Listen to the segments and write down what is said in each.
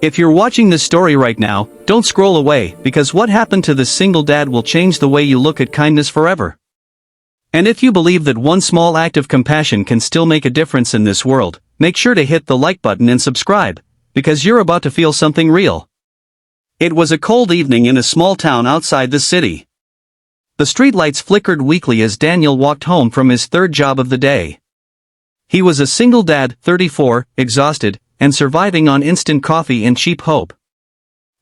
If you're watching this story right now, don't scroll away, because what happened to this single dad will change the way you look at kindness forever. And if you believe that one small act of compassion can still make a difference in this world, make sure to hit the like button and subscribe, because you're about to feel something real. It was a cold evening in a small town outside the city. The streetlights flickered weakly as Daniel walked home from his third job of the day. He was a single dad, 34, exhausted, and surviving on instant coffee and cheap hope.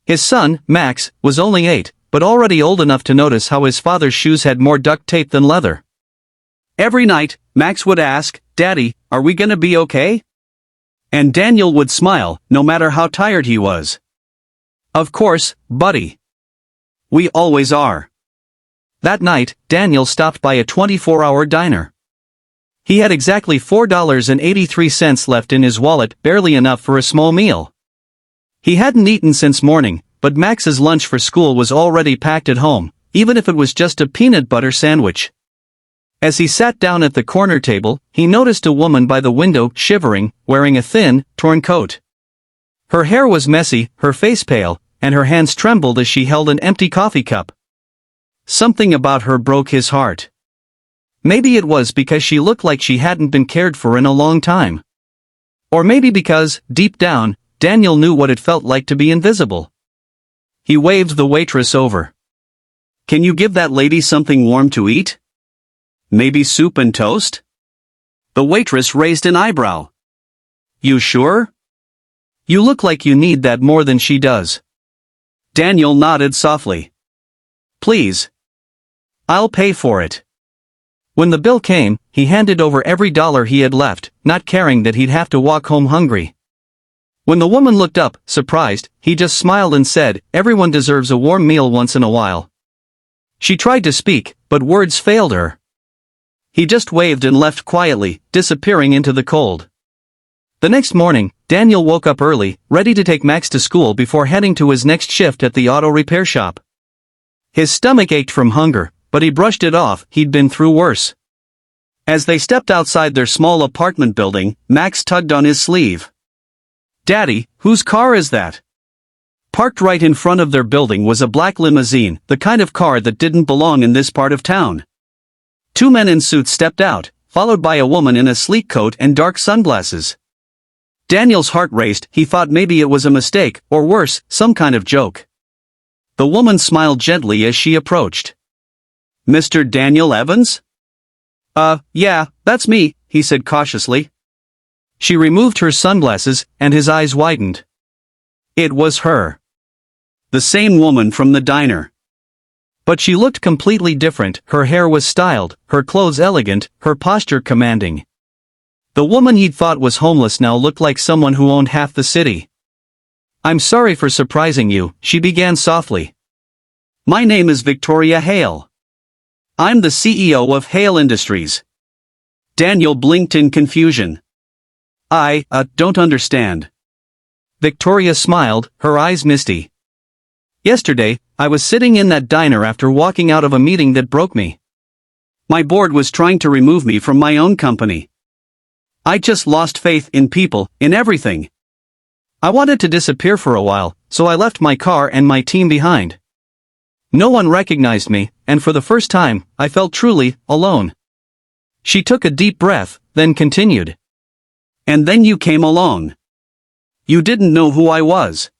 His son, Max, was only 8, but already old enough to notice how his father's shoes had more duct tape than leather. Every night, Max would ask, "Daddy, are we gonna be okay?" And Daniel would smile, no matter how tired he was. "Of course, buddy. We always are." That night, Daniel stopped by a 24-hour diner. He had exactly $4.83 left in his wallet, barely enough for a small meal. He hadn't eaten since morning, but Max's lunch for school was already packed at home, even if it was just a peanut butter sandwich. As he sat down at the corner table, he noticed a woman by the window, shivering, wearing a thin, torn coat. Her hair was messy, her face pale, and her hands trembled as she held an empty coffee cup. Something about her broke his heart. Maybe it was because she looked like she hadn't been cared for in a long time. Or maybe because, deep down, Daniel knew what it felt like to be invisible. He waved the waitress over. "Can you give that lady something warm to eat? Maybe soup and toast?" The waitress raised an eyebrow. "You sure? You look like you need that more than she does." Daniel nodded softly. "Please. I'll pay for it." When the bill came, he handed over every dollar he had left, not caring that he'd have to walk home hungry. When the woman looked up, surprised, he just smiled and said, "Everyone deserves a warm meal once in a while." She tried to speak, but words failed her. He just waved and left quietly, disappearing into the cold. The next morning, Daniel woke up early, ready to take Max to school before heading to his next shift at the auto repair shop. His stomach ached from hunger, but he brushed it off, he'd been through worse. As they stepped outside their small apartment building, Max tugged on his sleeve. "Daddy, whose car is that?" Parked right in front of their building was a black limousine, the kind of car that didn't belong in this part of town. Two men in suits stepped out, followed by a woman in a sleek coat and dark sunglasses. Daniel's heart raced, he thought maybe it was a mistake, or worse, some kind of joke. The woman smiled gently as she approached. "Mr. Daniel Evans?" Yeah, that's me," he said cautiously. She removed her sunglasses, and his eyes widened. It was her. The same woman from the diner. But she looked completely different, her hair was styled, her clothes elegant, her posture commanding. The woman he'd thought was homeless now looked like someone who owned half the city. "I'm sorry for surprising you," she began softly. "My name is Victoria Hale. I'm the CEO of Hale Industries." Daniel blinked in confusion. I don't understand." Victoria smiled, her eyes misty. "Yesterday, I was sitting in that diner after walking out of a meeting that broke me. My board was trying to remove me from my own company. I just lost faith in people, in everything. I wanted to disappear for a while, so I left my car and my team behind. No one recognized me, and for the first time, I felt truly alone." She took a deep breath, then continued. "And then you came along. You didn't know who I was.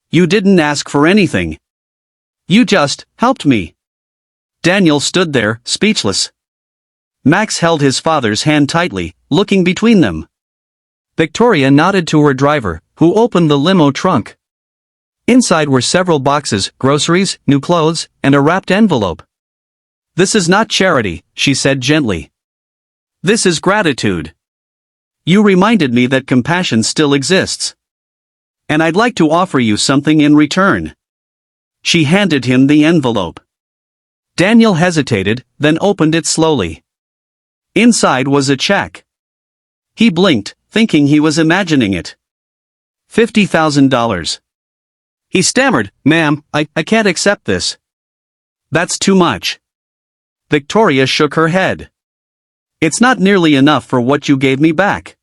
You didn't ask for anything. You just helped me." Daniel stood there, speechless. Max held his father's hand tightly, looking between them. Victoria nodded to her driver, who opened the limo trunk. Inside were several boxes, groceries, new clothes, and a wrapped envelope. "This is not charity," she said gently. "This is gratitude. You reminded me that compassion still exists. And I'd like to offer you something in return." She handed him the envelope. Daniel hesitated, then opened it slowly. Inside was a check. He blinked, thinking he was imagining it. $50,000. He stammered, "Ma'am, I can't accept this. That's too much." Victoria shook her head. "It's not nearly enough for what you gave me back."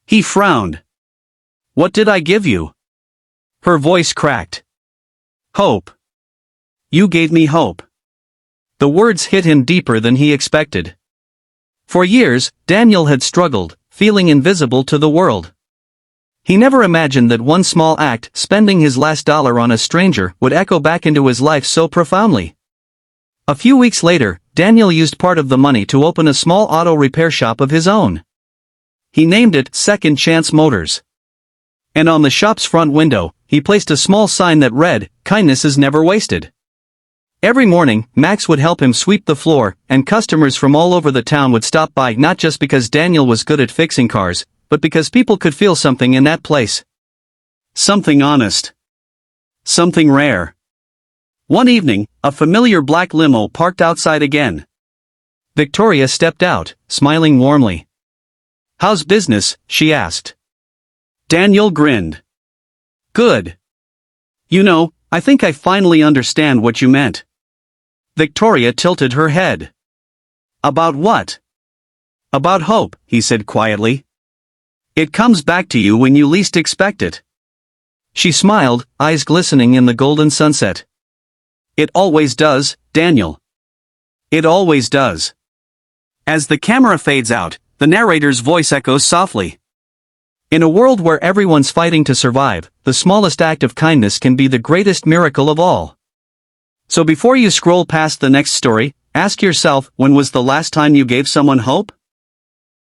He frowned. "What did I give you?" Her voice cracked. Hope. You gave me hope. The words hit him deeper than he expected. For years, Daniel had struggled, feeling invisible to the world. He never imagined that one small act, spending his last dollar on a stranger, would echo back into his life so profoundly. A few weeks later, Daniel used part of the money to open a small auto repair shop of his own. He named it Second Chance Motors. And on the shop's front window, he placed a small sign that read, "Kindness is never wasted." Every morning, Max would help him sweep the floor, and customers from all over the town would stop by not just because Daniel was good at fixing cars, but because people could feel something in that place. Something honest. Something rare. One evening, a familiar black limo parked outside again. Victoria stepped out, smiling warmly. "How's business?" she asked. Daniel grinned. "Good. You know, I think I finally understand what you meant." Victoria tilted her head. "About what?" "About hope," he said quietly. "It comes back to you when you least expect it." She smiled, eyes glistening in the golden sunset. "It always does, Daniel. It always does." As the camera fades out, the narrator's voice echoes softly. In a world where everyone's fighting to survive, the smallest act of kindness can be the greatest miracle of all. So before you scroll past the next story, ask yourself, when was the last time you gave someone hope?